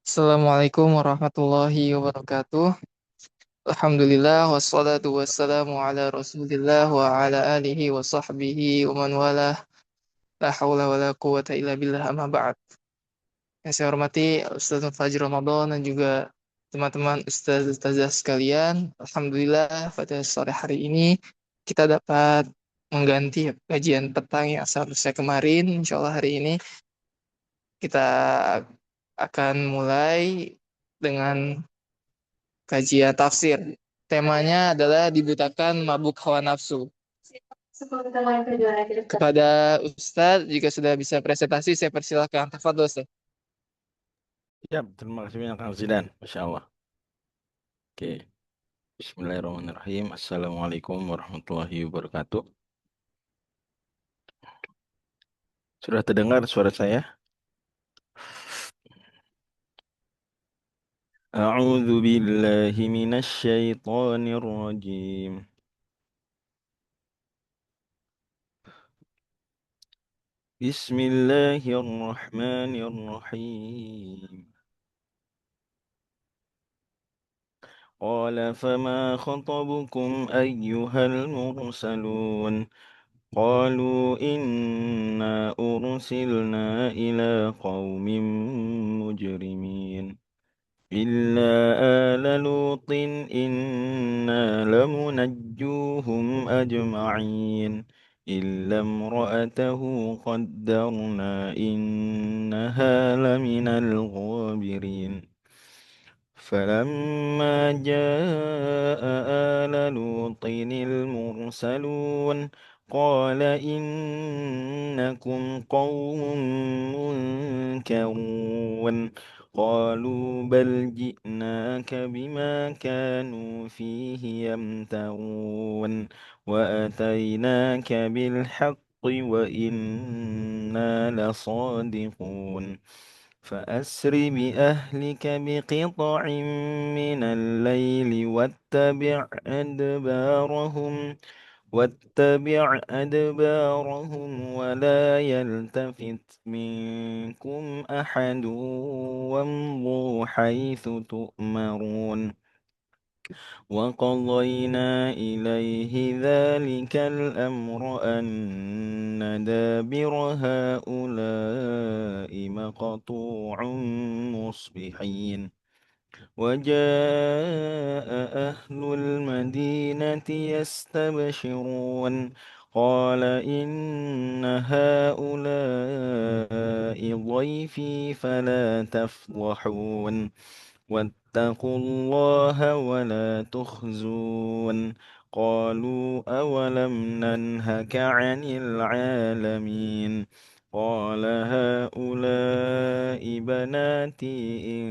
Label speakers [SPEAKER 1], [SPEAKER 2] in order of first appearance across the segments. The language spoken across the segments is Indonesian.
[SPEAKER 1] Assalamualaikum warahmatullahi wabarakatuh. Alhamdulillah wassalatu wassalamu ala Rasulillah wa ala alihi wa sahbihi wa man walah. La haula wala quwata illa billah amma ba'd. Yang saya hormati Ustaz Fajr Ramadan dan juga teman-teman ustaz-ustazah sekalian. Alhamdulillah pada sore hari ini kita dapat mengganti kajian petang yang seharusnya kemarin. Insyaallah hari ini kita akan mulai dengan kajian tafsir. Temanya adalah dibutakan mabuk hawa nafsu. Kepada Ustadz, jika sudah bisa presentasi, saya persilahkan. Tafadhol, Ustadz.
[SPEAKER 2] Ya, terima kasih banyak Kang Zidan. Masya Allah. Oke. Bismillahirrahmanirrahim. Assalamualaikum warahmatullahi wabarakatuh. Sudah terdengar suara saya? A'udzu billahi minasy syaithanir rajim. Bismillahirrahmanirrahim. قال فما خطبكم أيها المرسلون قالوا إنا أرسلنا إلى قوم مجرمين إلا آل لوط إنا لمنجوهم أجمعين إلا امرأته قدرنا إنها لمن الغابرين فلما جاء آل لوط المرسلون قال إنكم قوم منكرون قالوا بل جئناك بما كانوا فيه يمترون وأتيناك بالحق وإنا لصادقون فأسر بأهلك بقطع من الليل واتبع أدبارهم ولا يلتفت منكم أحد وامضوا حيث تؤمرون وقضينا إليه ذلك الأمر أن دابر هؤلاء مقطوع مصبحين وجاء أهل المدينة يستبشرون قال إن هؤلاء ضيفي فلا تفضحون واتقوا الله ولا تخزون قالوا أولم ننهك عن العالمين قال هؤلاء بناتي إن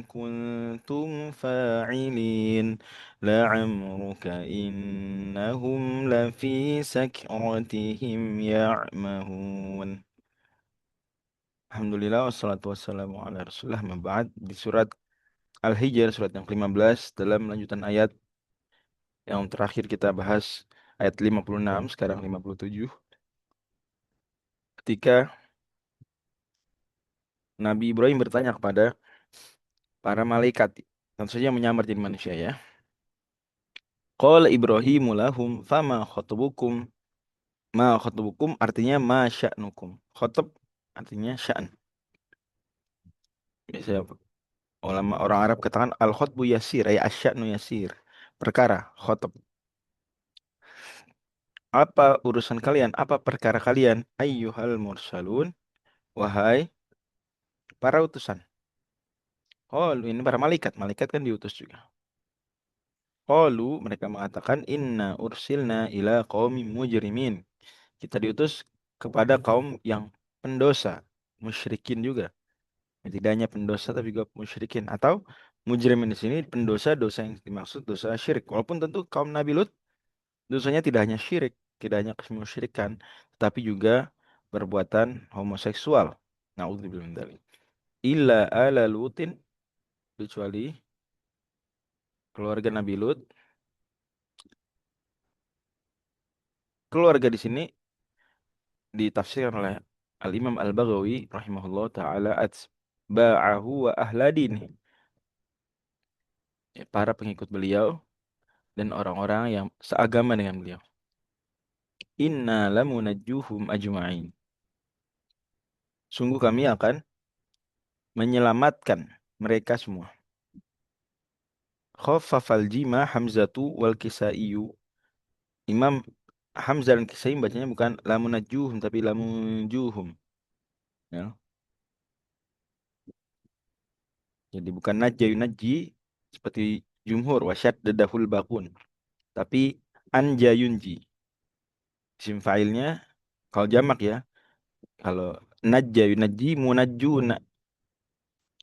[SPEAKER 2] كنتم فاعلين لعمرك إنهم لفي سكرتهم يعمهون. Alhamdulillah wassalatu wassalamu ala rasulillah ma'ba'ad. Di surat Al-Hijr, surat yang ke-15, dalam lanjutan ayat yang terakhir kita bahas, ayat 56, sekarang 57. Ketika Nabi Ibrahim bertanya kepada para malaikat, tentu saja menyamar jadi manusia ya. Qala Ibrahimu lahum fama khotubukum. Ma khotubukum artinya ma sya'nukum. Khotub artinya sya'n. Biasanya ulama orang Arab katakan al-khotbu yasir, ay asya'nu yasir. Perkara, khotub. Apa urusan kalian? Apa perkara kalian? Ayyuhal mursalun. Wahai para utusan. Qalu ini para malaikat. Malaikat kan diutus juga. Qalu mereka mengatakan inna ursilna ila qaumim mujrimin. Kita diutus kepada kaum yang pendosa, musyrikin juga. Tidak hanya pendosa tapi juga musyrikin atau mujrimin di sini pendosa, dosa yang dimaksud dosa syirik. Walaupun tentu kaum Nabi Lut dosanya tidak hanya syirik, tidak hanya kemusyrikan, tetapi juga perbuatan homoseksual. Nauzubillah min dzalik. Illa ala Lutin, kecuali keluarga Nabi Lut. Keluarga di sini ditafsirkan oleh Al-Imam Al-Baghawi rahimahullah taala ba'ahu wa ahladin, ya, para pengikut beliau dan orang-orang yang seagama dengan beliau. Inna lamunajjuhum ajma'in. Sungguh kami akan menyelamatkan mereka semua. Khaffafal jima Hamzatu wal Kisaiyu. Imam Hamzah dan Kisai bacanya bukan lamunajjuhum tapi lamunjuhum. Ya. Jadi bukan najja yunajji seperti jumhur wasyad dadahul bakun. Tapi anja yunji. Isim fa'ilnya kalau jamak ya. Kalau najja yunajji munajjuna.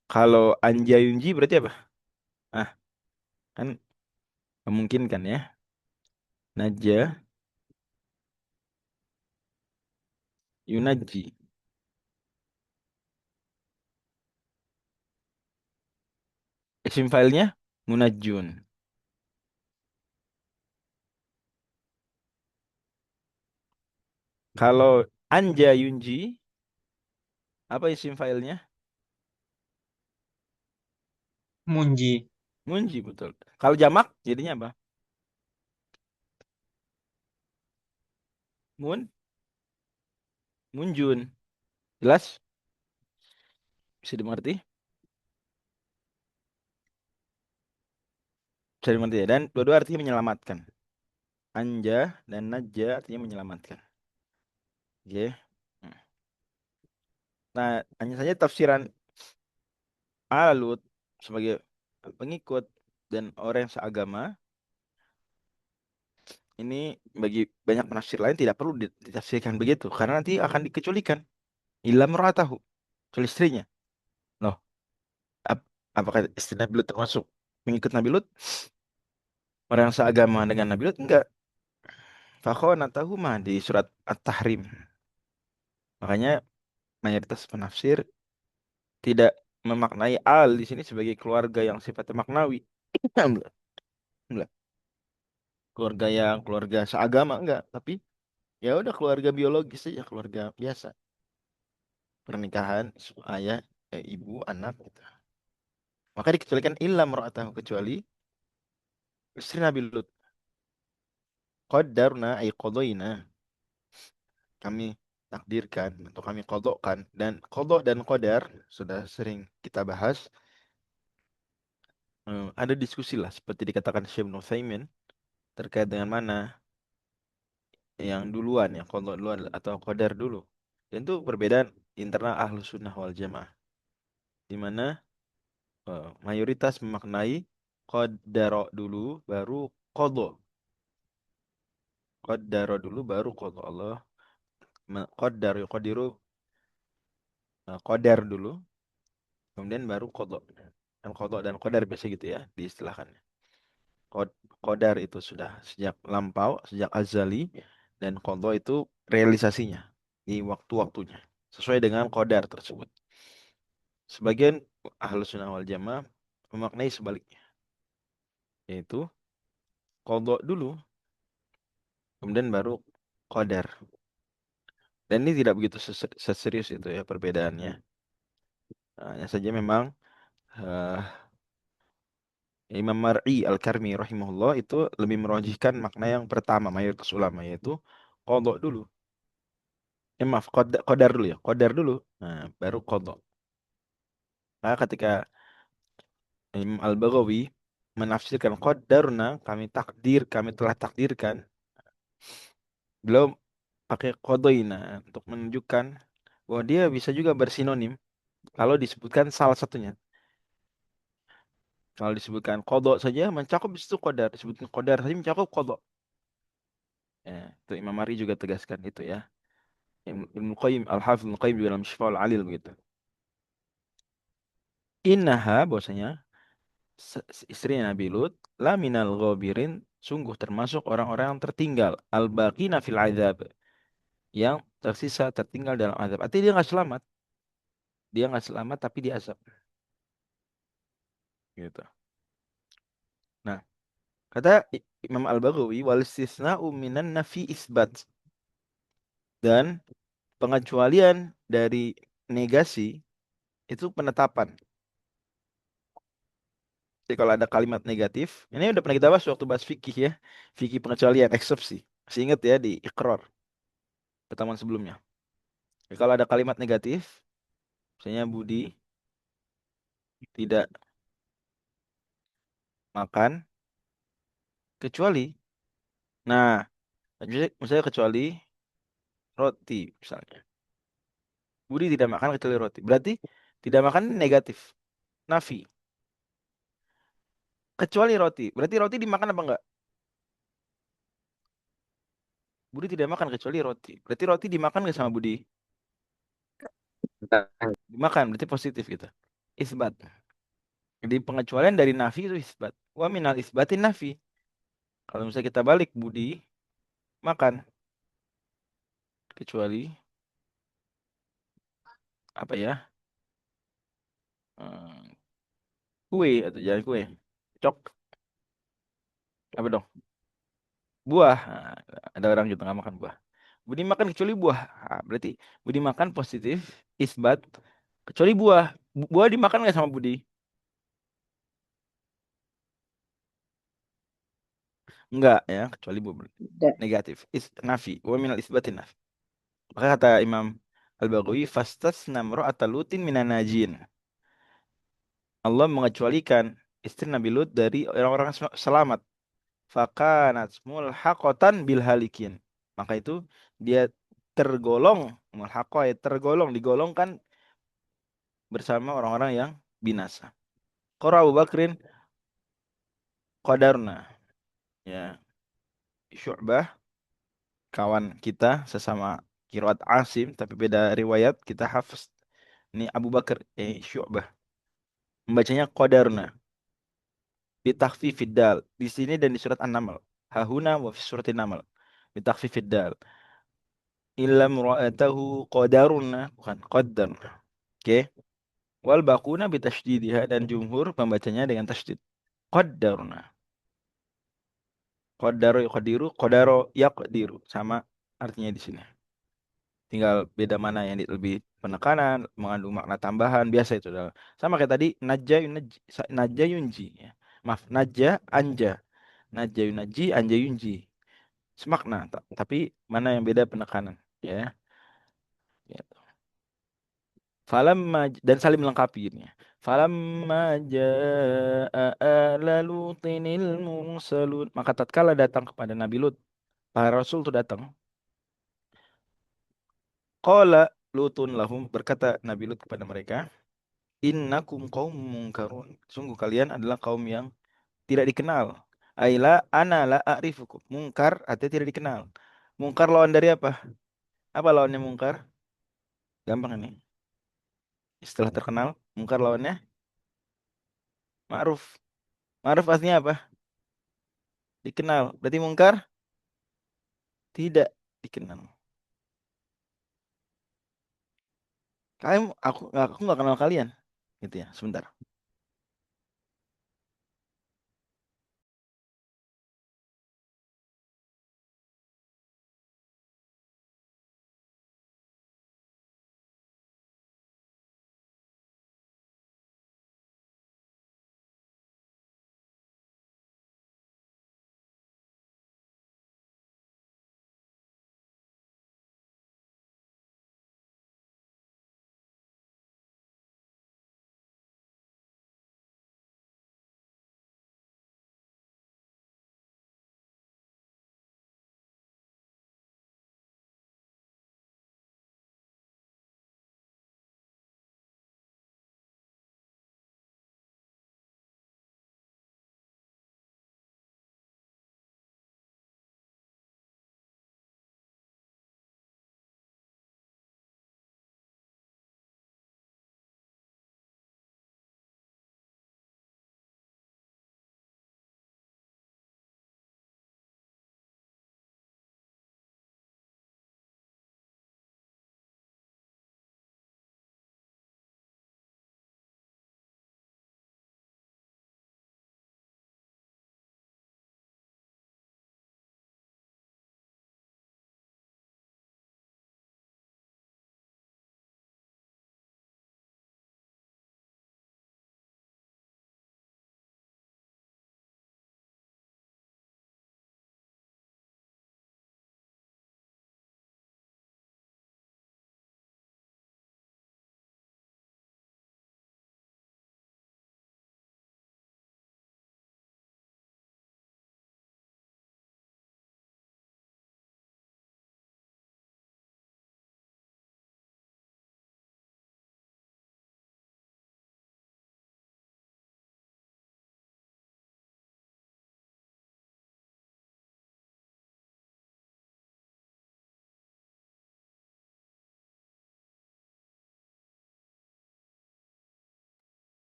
[SPEAKER 2] Kalau anja yunji berarti apa? Ah, kan memungkinkan ya. Najja yunajji. Isim filenya munajjun. Kalau anja yunji, apa isim filenya?
[SPEAKER 3] Munji.
[SPEAKER 2] Munji betul. Kalau jamak jadinya apa? Mun, munjun. Jelas? Bisa dimengerti? Bisa dimengerti ya. Dan dua-dua artinya menyelamatkan. Anja dan najja artinya menyelamatkan. Oke. Nah, hanya saja tafsiran Alut sebagai pengikut dan orang yang seagama ini bagi banyak penafsir lain tidak perlu ditafsirkan begitu karena nanti akan dikecualikan illa tahu kecuali istrinya. Loh, ap- apakah istri Nabi Lut termasuk pengikut Nabi Lut? Orang yang seagama dengan Nabi Lut? Enggak. Fakhonatahuma di surat At-Tahrim. Makanya mayoritas penafsir tidak memaknai al di sini sebagai keluarga yang sifatnya maknawi. Enggak, enggak. Keluarga yang keluarga seagama enggak, tapi ya udah keluarga biologis saja, keluarga biasa. Pernikahan ayah, ibu, anak gitu. Maka dikecualikan illa mar'atahu kecuali istri Nabi Lut. Qaddarna ay qadayna. Kami takdirkan atau kami kodokkan dan kodok dan qadar sudah sering kita bahas. Ada diskusi lah seperti dikatakan Syekh Ibnu Utsaimin terkait dengan mana yang duluan ya kodok duluan atau qadar dulu. Dan itu perbedaan internal Ahlus Sunnah wal Jamaah di mana mayoritas memaknai qadaro dulu baru qadha. Qaddara dulu baru qadha. Allah qaddar yuqadiru, qadar dulu kemudian baru qadha. Dan qadha dan qadar biasa gitu ya diistilahkannya. Qadar itu sudah sejak lampau, sejak azali, dan qadha itu realisasinya di waktu-waktunya sesuai dengan qadar tersebut. Sebagian Ahlus Sunnah wal Jamaah memaknai sebaliknya, yaitu qadha dulu kemudian baru qadar. Dan ini tidak begitu seserius itu ya perbedaannya. Hanya saja memang eh, Imam Mar'i Al-Karmi rahimahullah itu lebih merojihkan makna yang pertama mayoritas ulama yaitu qadha dulu. Maaf, qadar dulu ya, qadar dulu. Nah, baru qadha. Nah, ketika Imam Al-Baghawi menafsirkan qadarna, kami takdir, kami telah takdirkan. Beliau pakai qadaina untuk menunjukkan bahwa dia bisa juga bersinonim kalau disebutkan salah satunya. Kalau disebutkan kodok saja mencakup di situ qadar, disebutkan qadar saja mencakup kodok. Ya, itu Imam Mari juga tegaskan itu ya. Ibnu Qayyim Al-Hafidz Ibnu Qayyim juga dalam Syifa'ul Alil begitu. Innaha bahwasanya istri Nabi Lut la minal ghabirin, sungguh termasuk orang-orang yang tertinggal, al-baqina fil azab, yang tersisa tertinggal dalam azab. Artinya dia nggak selamat. Dia nggak selamat tapi dia azab. Gitu. Nah, kata Imam Al-Baghawi wal istisna'u minan nafi isbat, dan pengecualian dari negasi Itu penetapan. Jadi kalau ada kalimat negatif, ini udah pernah kita bahas waktu bahas fikih ya. Fikih pengecualian, eksepsi. Masih ingat ya di Iqrar, pertemuan sebelumnya. Jadi kalau ada kalimat negatif, misalnya Budi tidak makan kecuali. Nah, misalnya kecuali roti misalnya. Budi tidak makan kecuali roti. Berarti tidak makan negatif. Nafi. Kecuali roti. Berarti roti dimakan apa enggak? Budi tidak makan kecuali roti. Berarti roti dimakan nggak sama Budi? Dimakan, berarti positif gitu. Isbat. Jadi pengecualian dari nafi itu isbat. Wa minal isbatin nafi. Kalau misalnya kita balik Budi makan kecuali apa ya? Hmm, kue atau jangan kue. Cok apa dong? Buah. Nah, ada orang gitu nggak makan buah. Budi makan kecuali buah. Nah, berarti Budi makan positif, isbat, kecuali buah. Buah dimakan nggak sama Budi? Enggak ya, kecuali buah.
[SPEAKER 4] Tidak.
[SPEAKER 2] Negatif. Nafi. Wa minal isbatin nafi. Maka kata Imam Al-Baghawi, fastasna imra'ata Lutin minan najin. Allah mengecualikan istri Nabi Lut dari orang-orang selamat. Fakanat mulhaqatan bil halikin. Maka itu dia tergolong mulhaqah ya tergolong digolongkan bersama orang-orang yang binasa. Qara Abu Bakrin qadarna. Ya, Syu'bah kawan kita sesama Qiraat Asim tapi beda riwayat kita hafaz. Ini Abu Bakar Syu'bah membacanya qadarna bi takhfifid dal. Di sini dan di surat An-Naml. Hahuna wa fi surat An-Naml. Bi takhfifid dal. Illa mra'atahu qadarna bukan qaddarna. Oke. Wal baquna bi tasydidha dan jumhur membacanya dengan tasydid. Qaddarna. Qaddaru yaqdiru, qadaro yaqdiru sama artinya di sini. Tinggal beda mana yang lebih penekanan, mengandung makna tambahan, biasa itu adalah. Sama kayak tadi najja yunji, najja yunji ya. Maaf, najja anja. Najja yunji, anja yunji. Semakna, tapi mana yang beda penekanan ya. Gitu. Falamma dan saling melengkapi ini. Falamma jaa ala lutinil mursalun. Maka tatkala datang kepada Nabi Lut, para rasul itu datang. Qala Lutun lahum berkata Nabi Lut kepada mereka, innakum qaumun munkarun. Sungguh kalian adalah kaum yang tidak dikenal. Aila ana la a'rifukum. Mungkar artinya tidak dikenal. Mungkar lawan dari apa? Apa lawannya mungkar? Gampang ini. Istilah terkenal, mungkar lawannya ma'ruf. Ma'ruf artinya apa? Dikenal. Berarti mungkar tidak dikenal. Kalian aku nggak kenal kalian. Gitu ya, sebentar.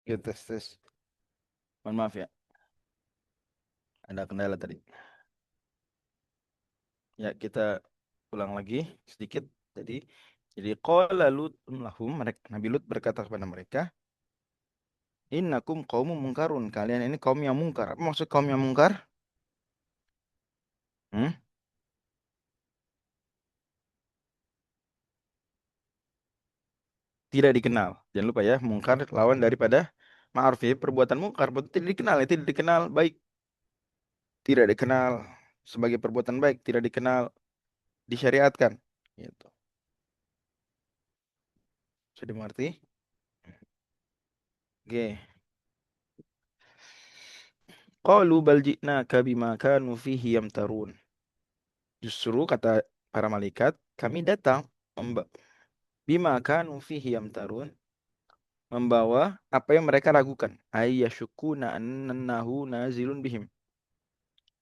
[SPEAKER 2] Ya, tes tes. Mohon maaf ya, ada kendala tadi. Ya, kita ulang lagi sedikit tadi. Jadi qala Lutun lahum, mereka Nabi Lut berkata kepada mereka, innakum qaumun mungkarun. Kalian ini kaum yang mungkar. Apa maksud kaum yang mungkar? Hmm? Tidak dikenal. Jangan lupa ya, mungkar lawan daripada ma'ruf ya. Perbuatan mungkar betul tidak dikenal, ya. Tidak dikenal baik, tidak dikenal sebagai perbuatan baik, tidak dikenal disyariatkan. Gitu. Sudah dimengerti? Oke. Qalu bal ji'naka bima kanu fihi yamtarun. Justru kata para malaikat, kami datang bima kanu fihi yamtarun, membawa apa yang mereka ragukan. Ayyashukuna annahu nazilun bihim.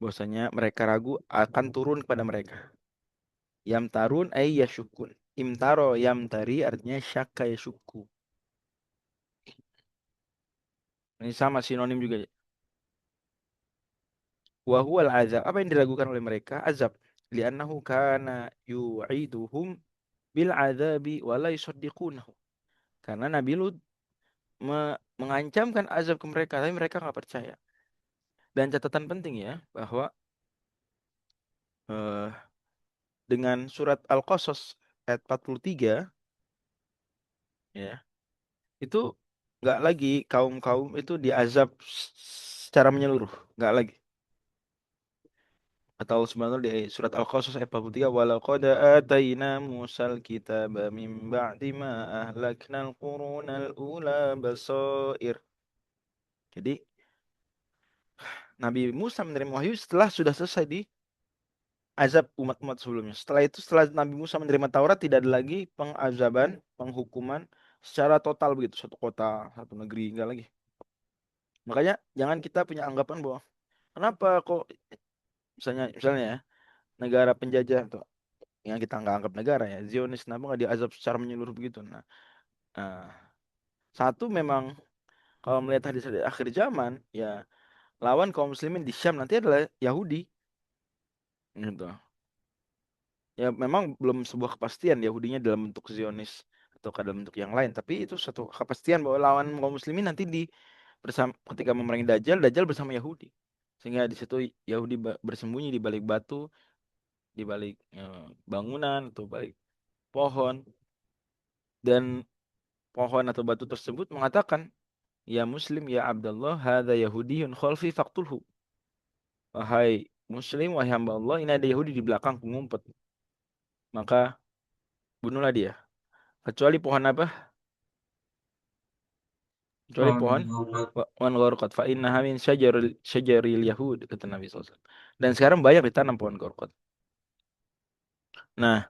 [SPEAKER 2] Bahwasanya mereka ragu akan turun kepada mereka. Yamtarun ayyashukun. Imtaro yamtari artinya syakka yashukku. Ini sama sinonim juga. Wa huwal azab. Apa yang diragukan oleh mereka? Azab. Li'annahu kana yu'iduhum bil azabi wa la yusaddiqunahu. Karena Nabi Lut mengancamkan azab ke mereka, tapi mereka nggak percaya. Dan catatan penting ya, bahwa eh, dengan surat Al-Qasas ayat 43, ya, itu nggak lagi kaum-kaum itu diazab secara menyeluruh, nggak lagi. Atau sebenarnya di surat Al-Qasas ayat 43, walaqad atayna Musal kitaba min ba'di ma ahlaknal qurunal ula basair. Jadi Nabi Musa menerima wahyu setelah sudah selesai di azab umat-umat sebelumnya. Setelah itu, setelah Nabi Musa menerima Taurat, tidak ada lagi pengazaban, penghukuman secara total begitu. Satu kota, satu negeri, enggak lagi. Makanya jangan kita punya anggapan bahwa kenapa kok misalnya ya negara penjajah tuh yang kita nggak anggap negara ya Zionis kenapa nggak diazab secara menyeluruh begitu. Nah, satu memang kalau melihat hadis di akhir zaman ya lawan kaum muslimin di Syam nanti adalah Yahudi gitu. Ya memang belum sebuah kepastian Yahudinya dalam bentuk Zionis atau dalam bentuk yang lain, tapi itu satu kepastian bahwa lawan kaum muslimin nanti di bersama ketika memerangi Dajjal, Dajjal bersama Yahudi. Sehingga di situ Yahudi bersembunyi di balik batu, di balik bangunan atau balik pohon, dan pohon atau batu tersebut mengatakan, "Ya Muslim, ya Abdullah, hadza Yahudiyun khalfi faqtulhu." Wahai Muslim, wahai hamba Allah, ini ada Yahudi di belakang pengumpet. Maka bunuhlah dia. Kecuali pohon apa? Kecuali pohon
[SPEAKER 3] Menurut
[SPEAKER 2] wan gharqad fa innaha min syajaril yahud kata Nabi SAW. Dan sekarang banyak ditanam pohon gharqad. Nah,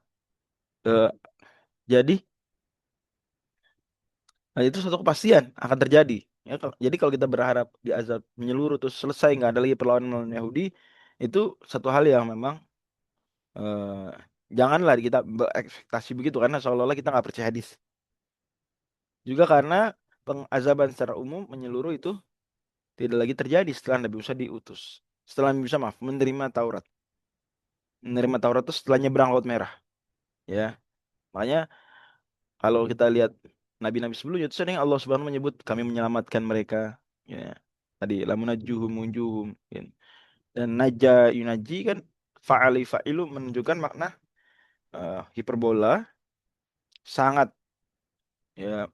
[SPEAKER 2] eh, jadi itu suatu kepastian akan terjadi. Ya, jadi kalau kita berharap di azab menyeluruh terus selesai nggak ada lagi perlawanan melawan Yahudi, itu satu hal yang memang eh, janganlah kita berekspektasi begitu karena seolah-olah kita nggak percaya hadis. Juga karena pengazaban secara umum menyeluruh itu tidak lagi terjadi setelah Nabi Musa diutus. Setelah Nabi Musa maaf menerima Taurat. Menerima Taurat itu setelah nyebrang Laut Merah. Ya, makanya kalau kita lihat nabi-nabi sebelumnya itu sering Allah Subhanahu menyebut kami menyelamatkan mereka. Ya, tadi lamunajuhum munjuhum. Ya. Dan naja yunaji kan fa'ali fa'ilu menunjukkan makna hiperbola sangat ya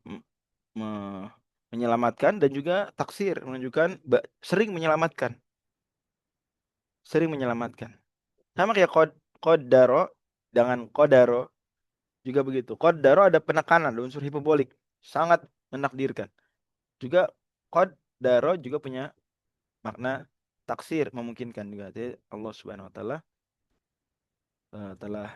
[SPEAKER 2] menyelamatkan dan juga taksir menunjukkan sering menyelamatkan, sering menyelamatkan. Sama kayak kodaro dengan kodaro juga begitu. Kodaro ada penekanan, ada unsur hiperbolik, sangat menakdirkan. Juga kodaro juga punya makna taksir, memungkinkan juga. Jadi Allah Subhanahu Wa Taala telah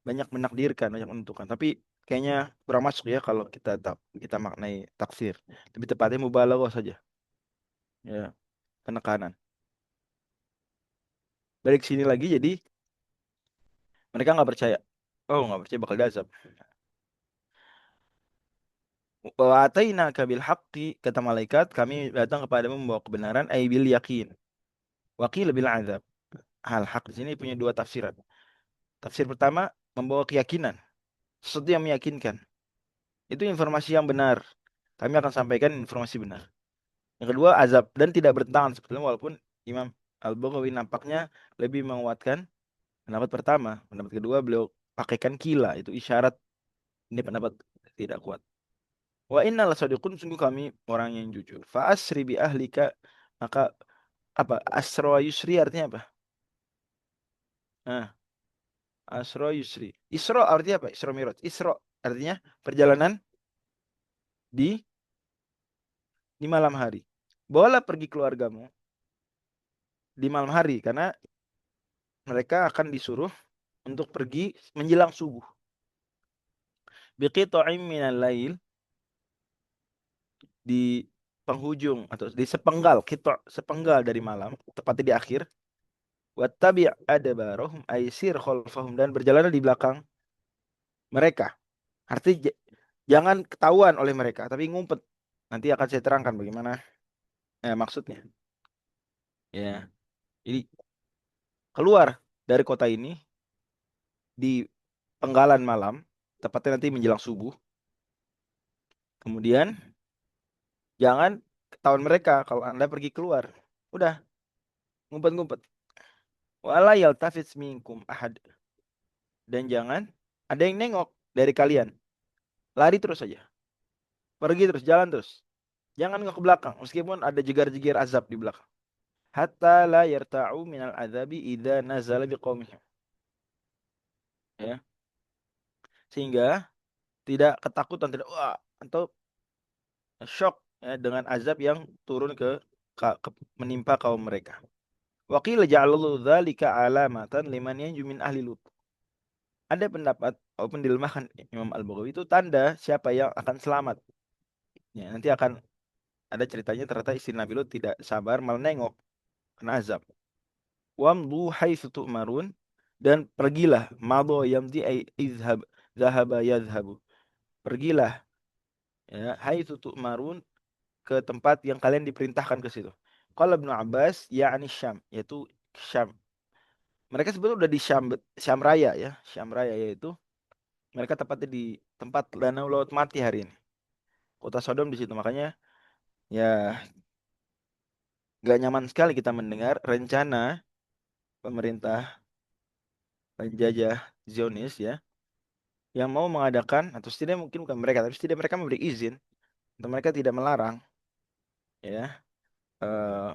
[SPEAKER 2] banyak menakdirkan, banyak menentukan. Tapi kayaknya kurang masuk ya kalau kita maknai taksir. Lebih tepatnya mubalaghah saja. Ya, penekanan. Balik sini lagi, jadi mereka nggak percaya. Oh, nggak percaya bakal diazab. Wa atainaka bil haqqi, kata malaikat, kami datang kepadamu membawa kebenaran, ay bil yakin. Wa qila bil azab. Hal haq di sini punya dua tafsiran. Tafsir pertama, membawa keyakinan, sesuatu yang meyakinkan. Itu informasi yang benar. Kami akan sampaikan informasi benar. Yang kedua, azab dan tidak bertentangan sebetulnya, walaupun Imam Al-Baghawi nampaknya lebih menguatkan pendapat pertama. Pendapat kedua beliau pakaikan kila, itu isyarat ini pendapat tidak kuat. Wa inna lasadiqun, sungguh kami orang yang jujur. Fa asri bi ahlika, maka apa? Asra yusri artinya apa? Nah, asra yusri. Isra artinya apa? Isra Mi'raj. Isra artinya perjalanan di malam hari. Bawalah pergi keluargamu di malam hari, karena mereka akan disuruh untuk pergi menjelang subuh. Biqita'im minal lail, di penghujung atau di sepenggal, kita sepenggal dari malam, tepatnya di akhir. Wattabi' adbarahum, aysir khalfahum, dan berjalan di belakang mereka. Artinya jangan ketahuan oleh mereka, tapi ngumpet. Nanti akan saya terangkan bagaimana maksudnya. Ya, jadi keluar dari kota ini di penggalan malam, tepatnya nanti menjelang subuh. Kemudian jangan ketahuan mereka kalau Anda pergi keluar. Udah, ngumpet-ngumpet. Wala yaltafits minkum ahad. Dan jangan ada yang nengok dari kalian. Lari terus saja. Pergi terus, jalan terus. Jangan nengok ke belakang meskipun ada jegar-jegir azab di belakang. Hatta la yarta'u minal azabi idza nazala biqaumihim. Ya. Sehingga tidak ketakutan, tidak wah atau shock ya, dengan azab yang turun menimpa kaum mereka. Wa qila ja'alallahu dzalika alamatan liman yanju min ahli Lut. Ada pendapat walaupun dilemahkan Imam Al-Baghawi, itu tanda siapa yang akan selamat. Ya, nanti akan ada ceritanya, ternyata istri Nabi Lut tidak sabar malah nengok kena azab. Wamdu haitsu tu'marun, dan pergilah, madha yamdi ay izhab, zahaba yadhhabu. Pergilah ya, haitsu tu'marun, ke tempat yang kalian diperintahkan ke situ. Qala Ibnu Abbas ya'ni Syam, yaitu Syam. Mereka sebetulnya udah di Syam Raya ya. Syam Raya yaitu mereka tepatnya di tempat danau laut mati hari ini. Kota Sodom di situ. Makanya ya gak nyaman sekali kita mendengar rencana pemerintah penjajah Zionis ya yang mau mengadakan, atau setidaknya mungkin bukan mereka, tapi setidaknya mereka memberi izin atau mereka tidak melarang ya eh,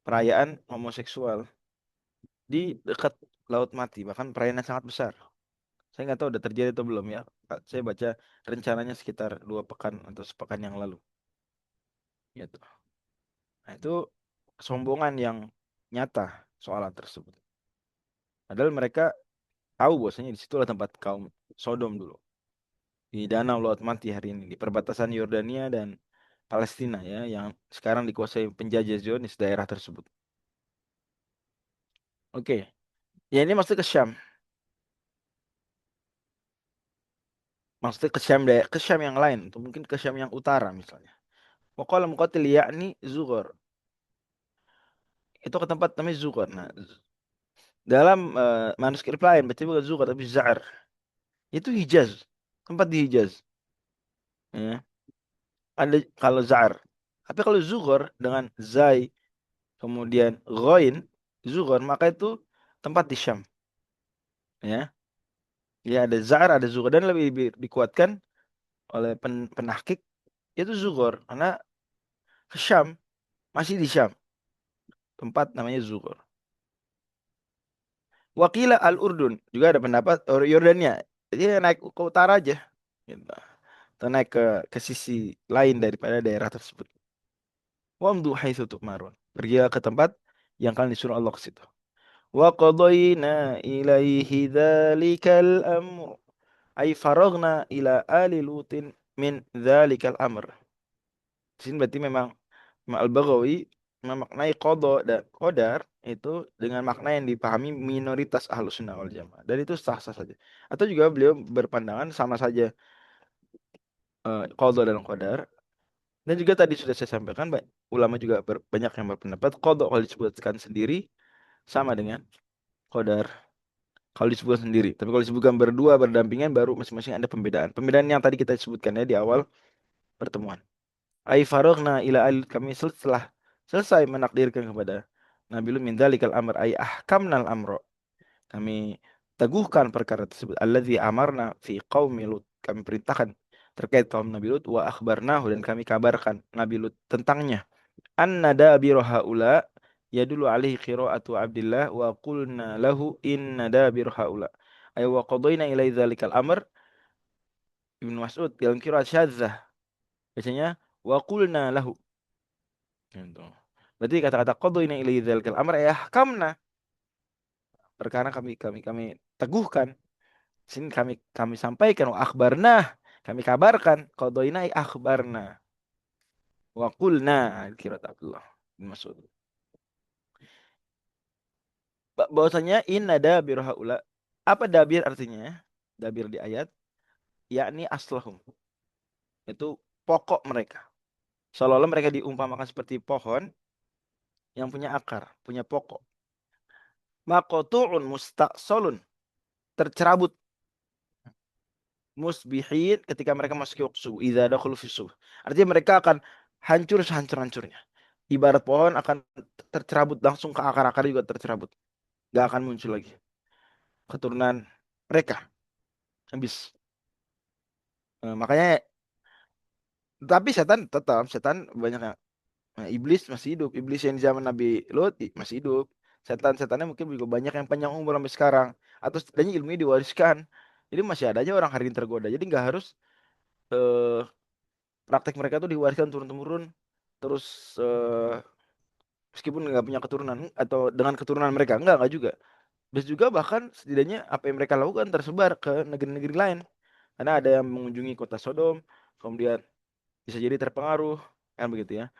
[SPEAKER 2] perayaan homoseksual di dekat Laut Mati, bahkan perayaan yang sangat besar. Saya nggak tahu udah terjadi atau belum ya. Saya baca rencananya sekitar 2 pekan atau sepekan yang lalu. Gitu. Nah, itu kesombongan yang nyata soal hal tersebut. Padahal mereka tahu bahwasanya di situlah tempat kaum Sodom dulu. Di Danau Laut Mati hari ini, di perbatasan Yordania dan Palestina ya, yang sekarang dikuasai penjajah Zionis daerah tersebut. Oke. Ya ini maksudnya ke Syam. Maksudnya ke Syam yang lain, atau mungkin ke Syam yang utara misalnya. Waqala muqatil yakni Zughar. Itu ke tempat namanya Zughar. Nah, dalam manuskrip lain baca bukan Zughar tapi Za'ar. Itu Hijaz. Tempat di Hijaz. Ya. Ada kalau Za'ar. Tapi kalau Zughar dengan Zai kemudian Ghain, Zughar, maka itu tempat di Syam. Ya. Ya ada Za'ar, ada Zughar, dan lebih dikuatkan oleh penahkik itu Zughar karena ke Syam, masih di Syam. Tempat namanya Zughar. Wakila Al-Urdun, juga ada pendapat Yordania. Jadi naik ke utara aja. Gitu. Atau naik ke sisi lain daripada daerah tersebut. Wamdu haitsu tu'marun. Pergilah ke tempat yang kalian disuruh Allah ke situ. Wa qadayna ilaihi dzalikal amr. Ay faragna ila ali lutin min dzalikal amr. Di sini berarti memang Al-Baghawi memaknai qada dan qadar itu dengan makna yang dipahami minoritas Ahlus Sunnah wal Jamaah. Dan itu sah-sah saja. Atau juga beliau berpandangan sama saja qada dan qadar. Dan juga tadi sudah saya sampaikan, ulama juga banyak yang berpendapat qada kalau disebutkan sendiri sama dengan qadar kalau disebutkan sendiri. Tapi kalau disebutkan berdua berdampingan baru masing-masing ada pembedaan. Pembedaan yang tadi kita sebutkan ya di awal pertemuan. Ai faragna ila al kami setelah selesai menakdirkan kepada Nabi Lut min dzalikal amr ai ahkamnal amro. Kami teguhkan perkara tersebut. Alladzi amarna fi qaumi Lut. Kami perintahkan terkait kaum Nabi Lut wa akhbarnahu dan kami kabarkan Nabi Lut tentangnya. Anna dabira haula yadullu alaihi qira'atu Abdillah wa qulna lahu inna dabira haula. Ay wa qadayna ilai dzalikal amr. Ibnu Mas'ud dalam qiraat syadzah biasanya wa qulna lahu. Gitu. Berarti kata-kata qadayna ilai dzalikal amr ay ahkamna. Perkara kami teguhkan. Sini kami sampaikan wa akhbarna, kami kabarkan qadaina ay akhbarna wa qulna kira Abdullah bin Mas'ud. Bahwasanya inna dabir haula. Apa dabir artinya? Dabir di ayat yakni aslahum. Itu pokok mereka. Seolah-olah mereka diumpamakan seperti pohon yang punya akar, punya pokok. Maqtu'un mustaqsalun, tercerabut musbihin ketika mereka masuk waktu subuh. Idza dakhulu fi subuh. Artinya mereka akan hancur sehancur-hancurnya. Ibarat pohon akan tercerabut langsung ke akar-akar juga tercerabut. Gak akan muncul lagi. Keturunan mereka habis. Makanya tapi setan banyak yang iblis masih hidup. Iblis yang di zaman Nabi Lut masih hidup. Setan-setannya mungkin juga banyak yang panjang umur sampai sekarang. Atau setidaknya ilmunya diwariskan. Jadi masih ada aja orang hari ini tergoda. Jadi nggak harus eh, praktek mereka tuh diwariskan turun-temurun. Terus meskipun nggak punya keturunan atau dengan keturunan mereka nggak juga. Bisa juga bahkan setidaknya apa yang mereka lakukan tersebar ke negeri-negeri lain. Karena ada yang mengunjungi kota Sodom, kemudian bisa jadi terpengaruh, kan begitu ya.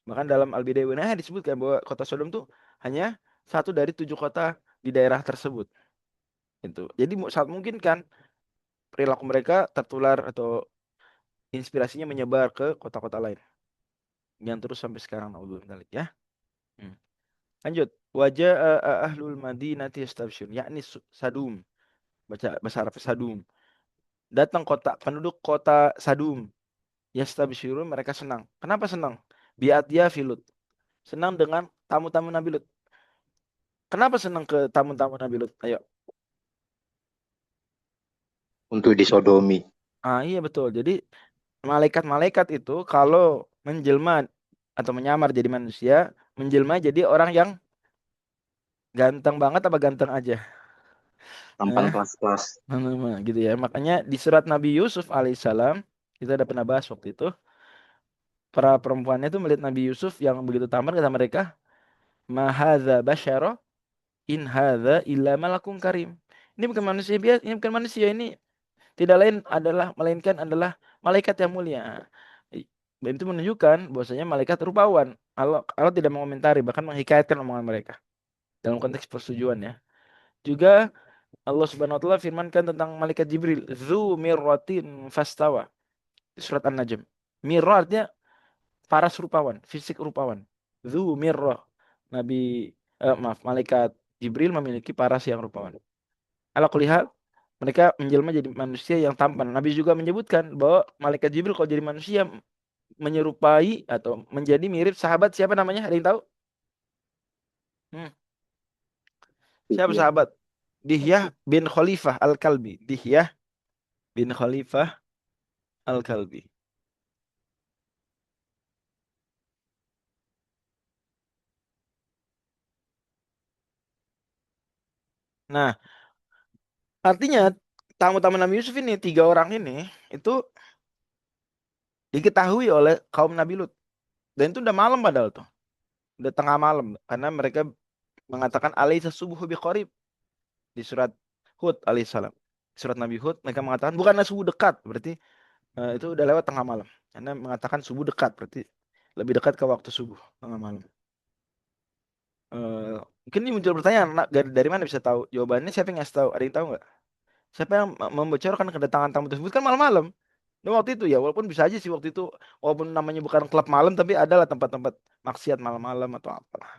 [SPEAKER 2] Bahkan dalam Al-Bidayah wa Nihayah disebutkan bahwa kota Sodom tuh hanya satu dari 7 kota di daerah tersebut. Itu. Jadi saat mungkin kan perilaku mereka tertular atau inspirasinya menyebar ke kota-kota lain. Yang terus sampai sekarang, naudzubillah ya. Hmm. Lanjut. Wajah ahlul Madinati yastabsyirun, yakni Sadum. Baca bahasa Arab Sadum. Datang penduduk kota Sadum. Yastabsyirun, mereka senang. Kenapa senang? Bi'atya filut. Senang dengan tamu-tamu Nabi Lut. Kenapa senang ke tamu-tamu Nabi Lut? Ayo.
[SPEAKER 3] Untuk disodomi.
[SPEAKER 2] Iya betul. Jadi malaikat-malaikat itu kalau menjelma atau menyamar jadi manusia, menjelma jadi orang yang ganteng banget apa ganteng aja.
[SPEAKER 3] Tampan
[SPEAKER 2] Nah,
[SPEAKER 3] kelas-kelas.
[SPEAKER 2] gitu ya. Makanya di surat Nabi Yusuf alaihissalam kita udah pernah bahas waktu itu. Para perempuannya itu melihat Nabi Yusuf yang begitu tampan kata mereka, "Mahadza basyara in hadza illa malakun karim." Ini bukan manusia biasa, ini bukan manusia, ini tidak lain adalah melainkan adalah malaikat yang mulia. Dan itu menunjukkan bahwasanya malaikat rupawan. Allah tidak mengomentari, bahkan menghikayatkan omongan mereka dalam konteks persetujuan ya. Juga Allah Subhanahu wa taala firmankan tentang malaikat Jibril, "Dzu mirratin fastawa." Di surat An-Najm. Mirrah artinya paras rupawan, fisik rupawan. Dzu mirrah. Malaikat Jibril memiliki paras yang rupawan. Ala kulli hal, mereka menjelma jadi manusia yang tampan. Nabi juga menyebutkan bahwa malaikat Jibril kalau jadi manusia menyerupai atau menjadi mirip sahabat siapa namanya? Ada yang tahu? Hmm. Siapa
[SPEAKER 3] Iya.
[SPEAKER 2] sahabat? Dihyah bin Khalifah Al-Kalbi. Dihyah bin Khalifah Al-Kalbi. Nah, artinya tamu-tamu Nabi Yusuf ini, 3 orang ini, itu diketahui oleh kaum Nabi Lut. Dan itu udah malam padahal tuh. Udah tengah malam. Karena mereka mengatakan alaisa subuhu biqarib. Di surat Hud alaihissalam. Surat Nabi Hud mereka mengatakan bukanlah subuh dekat. Berarti itu udah lewat tengah malam. Karena mengatakan subuh dekat. Berarti lebih dekat ke waktu subuh tengah malam. Mungkin ini muncul pertanyaan, dari mana bisa tahu? Jawabannya siapa yang ngasih tahu? Ada yang tahu nggak? Siapa yang membocorkan kedatangan tamu tersebut kan malam-malam? Dan waktu itu ya, walaupun bisa aja sih waktu itu, walaupun namanya bukan klub malam, tapi adalah tempat-tempat maksiat malam-malam atau apalah.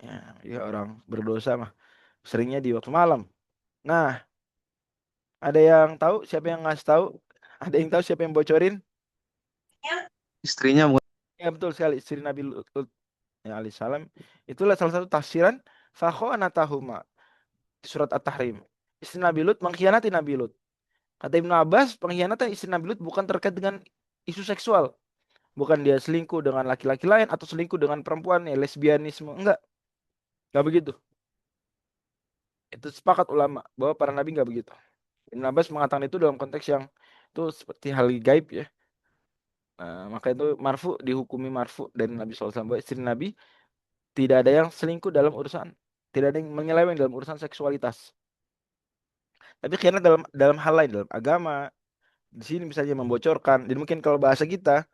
[SPEAKER 2] Ya, ya orang berdosa mah seringnya di waktu malam. Nah, ada yang tahu siapa yang ngasih tahu? Ada yang tahu siapa yang bocorin?
[SPEAKER 3] Istrinya
[SPEAKER 2] Ya betul sekali, istri Nabi Lut ya alaihissalam. Itulah salah satu tafsiran fakhanatahuma di surat At-Tahrim. Istri Nabi Lut mengkhianati Nabi Lut. Kata Ibnu Abbas, pengkhianatan istri Nabi Lut bukan terkait dengan isu seksual. Bukan dia selingkuh dengan laki-laki lain atau selingkuh dengan perempuan ya lesbianisme. Enggak. Enggak begitu. Itu sepakat ulama bahwa para nabi enggak begitu. Ibnu Abbas mengatakan itu dalam konteks yang itu seperti hal gaib ya. Nah, maka itu marfu dihukumi marfu dari Nabi SAW bahwa istri Nabi tidak ada yang selingkuh dalam urusan, tidak ada yang menyeleweng dalam urusan seksualitas. Tapi khianat dalam hal lain, dalam agama, di sini misalnya membocorkan. Jadi mungkin kalau bahasa kita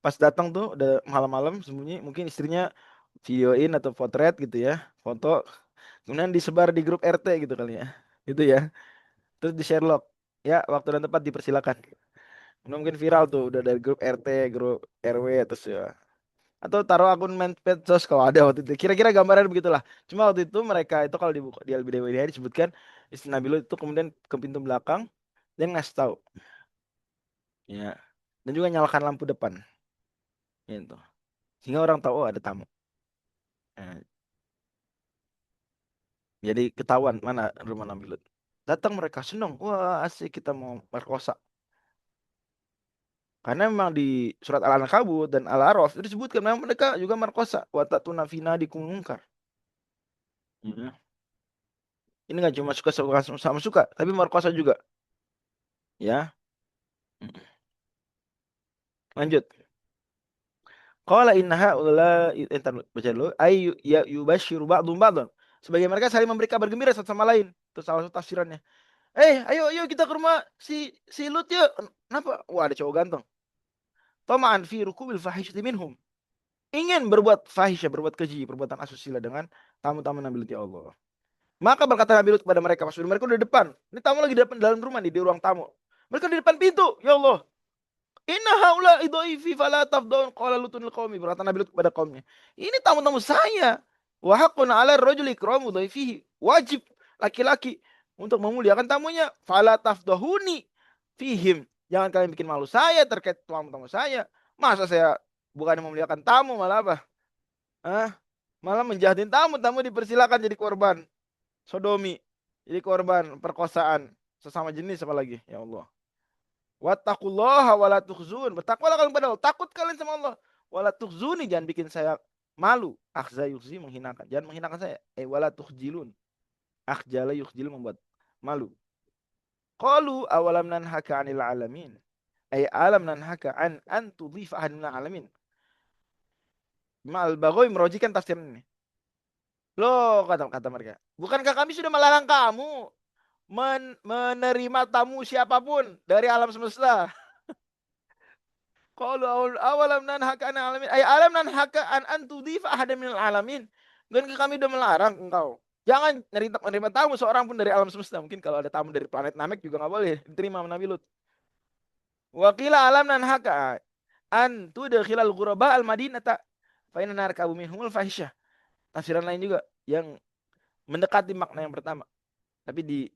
[SPEAKER 2] pas datang tuh udah malam-malam sembunyi, mungkin istrinya videoin atau potret gitu ya, foto, kemudian disebar di grup RT gitu kali ya, gitu ya. Terus di Sherlock, ya waktu dan tempat dipersilakan. Mungkin viral tuh udah dari grup RT, grup RW terus ya. Atau taruh akun medsos kalau ada waktu itu. Kira-kira gambaran begitulah. Cuma waktu itu mereka itu kalau dibuka di LBDWD disebutkan istri Nabi Lut itu kemudian ke pintu belakang dan ngasih tahu, ya. Dan juga nyalakan lampu depan, gitu. Sehingga orang tahu oh ada tamu. Nah, jadi ketahuan mana rumah Nabi Lut. Datang mereka senang, wah asik kita mau merkosa. Karena memang di surat Al-Ankabut dan Al-A'raf itu disebutkan memang mereka juga merkosa. Wa ta'tuna fi nadikum munkar. Ya. Ini nggak cuma suka sama suka, tapi merkosa juga. Ya, lanjut. Qala innaha ula entar baca dulu. Ay ya yubasyiru ba'dhum ba'dhan. Sebagai mereka saling memberi kabar gembira satu sama lain. Itu salah satu tafsirannya. Ayo kita ke rumah si Lut yuk. Kenapa? Wah, ada cowok ganteng. Tama'an fi rukubil fahisyati minhum. Ingin berbuat fahisyah, berbuat keji, perbuatan asusila dengan tamu-tamu Nabi Lut ya Allah. Maka berkata Nabi Lut kepada mereka, maksudnya mereka udah depan. Ini tamu lagi di depan dalam rumah nih, di ruang tamu. Mereka di depan pintu. Ya Allah, inna haula idhaifi fala tafdaun qala lutun liqaumi. Berkata Nabi Lut kepada kaumnya, ini tamu-tamu saya. Wa haqqun 'ala rajuli ikramu dhaifihi. Wajib laki-laki untuk memuliakan tamunya. Fala tafdahuni fihim. Jangan kalian bikin malu saya terkait tamu-tamu saya. Masa saya bukan memuliakan tamu malah apa? Hah? Malah menjahatin tamu, tamu dipersilakan jadi korban sodomi, jadi korban perkosaan sesama jenis apalagi. Ya Allah. Wattaqullaha wala tukhzun. Bertakwalah kalian pada Allah. Takut kalian sama Allah. Wala tukhzuni, jangan bikin saya malu. Akhza yukhzi, menghinakan. Jangan menghinakan saya. Wala tukhjilun. Akhjala yukhjil, membuat malu. Qalu awalam nanhaka 'anil alamin. Alam nanhaka an tudhifa ahadin minal alamin. Ma'al Baghawi merojikan tafsir ini. Loh, kata mereka. Bukankah kami sudah melarang kamu menerima tamu siapapun dari alam semesta? Qalu awalam nanhaka an alamin. Alam nanhaka an tudhifa ahadan minal alamin. Bukankah kami sudah melarang engkau? Jangan menerima tamu seorang pun dari alam semesta. Mungkin kalau ada tamu dari planet Namek juga nggak boleh diterima sama Nabi Lut. Wakila alam nanhaka an tudkhilal ghuraba al madinata fa inna narkabu minhumul fahisyah. Tafsiran lain juga yang mendekati makna yang pertama. Tapi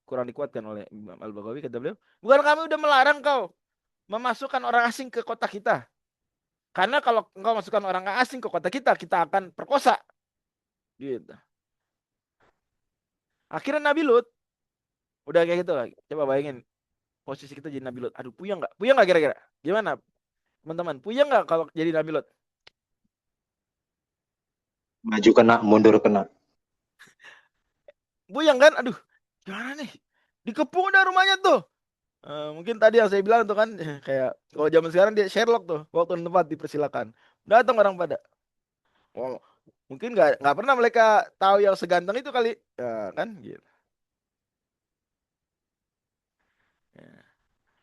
[SPEAKER 2] kurang dikuatkan oleh Imam Al-Baghawi, kata beliau, bukan kami udah melarang kau memasukkan orang asing ke kota kita. Karena kalau engkau masukkan orang asing ke kota kita, kita akan perkosa. Gitu. Akhirnya Nabi Lut udah kayak gitu. Coba bayangin posisi kita jadi Nabi Lut. Aduh, puyeng nggak? Puyeng nggak kira-kira? Gimana, teman-teman? Puyeng nggak kalau jadi Nabi Lut?
[SPEAKER 3] maju kena, mundur kena.
[SPEAKER 2] Puyeng kan? Aduh, gimana nih? Dikepung udah rumahnya tuh. Mungkin tadi yang saya bilang tuh kan, kayak kalau zaman sekarang dia Sherlock tuh, waktu dan tempat dipersilakan. Datang orang pada. Oh, mungkin nggak pernah mereka tahu yang seganteng itu kali, ya kan? Gitu. Ya.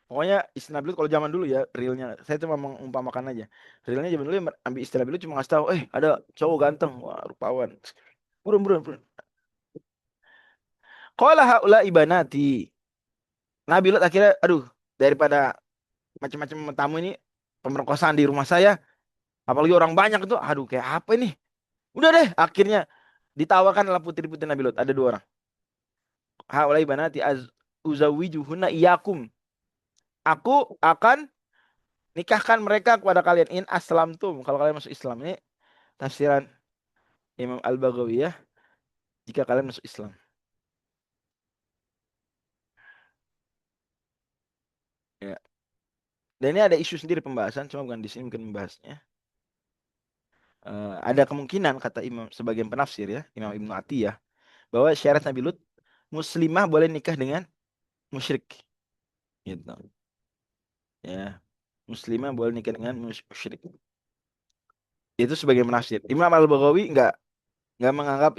[SPEAKER 2] Pokoknya istilah Nabi Lut kalau zaman dulu ya, realnya. Saya cuma mengumpamakan aja. Realnya zaman dulu yang ambil istilah Nabi Lut cuma ngasih tahu, ada cowok ganteng, wah rupawan. Buruan, buruan, buruan. Qala haula ibanati. Nabi Lut akhirnya, aduh, daripada macam-macam tamu ini pemerkosaan di rumah saya, apalagi orang banyak itu, aduh kayak apa ini? Udah deh, akhirnya ditawarkan adalah putri-putri Nabi Lut. Ada 2 orang. Haulai banati uzawijuhunna iyakum. Aku akan nikahkan mereka kepada kalian in aslamtum, kalau kalian masuk Islam. Ini tafsiran Imam Al-Baghawi ya, jika kalian masuk Islam. Ya. Dan ini ada isu sendiri pembahasan, cuma bukan di sini mungkin membahasnya. Ada kemungkinan kata Imam sebagian penafsir ya, Imam Ibnu Atiyah, bahwa syarat Nabi Lut muslimah boleh nikah dengan musyrik. Gitu. Ya. Muslimah boleh nikah dengan musyrik. Itu sebagai penafsir. Imam Al-Baghawi nggak menganggap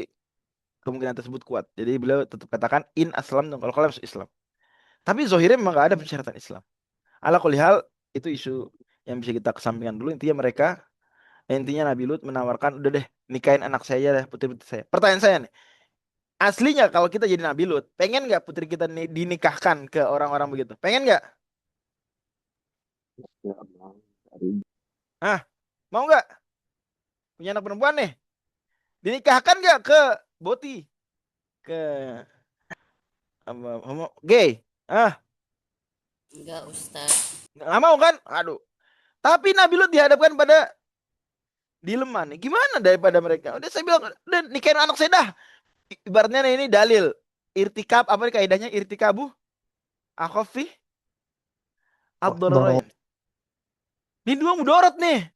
[SPEAKER 2] kemungkinan tersebut kuat. Jadi beliau tetap katakan in aslam dong kalau kalian masuk Islam. Tapi zohirnya memang nggak ada persyaratan Islam. Ala kulli hal itu isu yang bisa kita kesampingkan dulu. Intinya Nabi Lut menawarkan udah deh nikahin anak saya deh, putri-putri saya. Pertanyaan saya nih, aslinya kalau kita jadi Nabi Lut, pengen nggak putri kita dinikahkan ke orang-orang begitu? Pengen nggak? Ah, mau nggak? Punya anak perempuan nih, dinikahkan nggak ke Boti, ke homo gay?
[SPEAKER 4] Enggak, Ustaz.
[SPEAKER 2] Nggak mau kan? Aduh. Tapi Nabi Lut dihadapkan pada dilema nih. Gimana daripada mereka? Udah saya bilang, udah nikahin anak saya dah. Ibaratnya ini dalil. Irtikab, apa nih kaidahnya? Irtikabu akhafi ad-dararain. Ini 2 mudarat nih.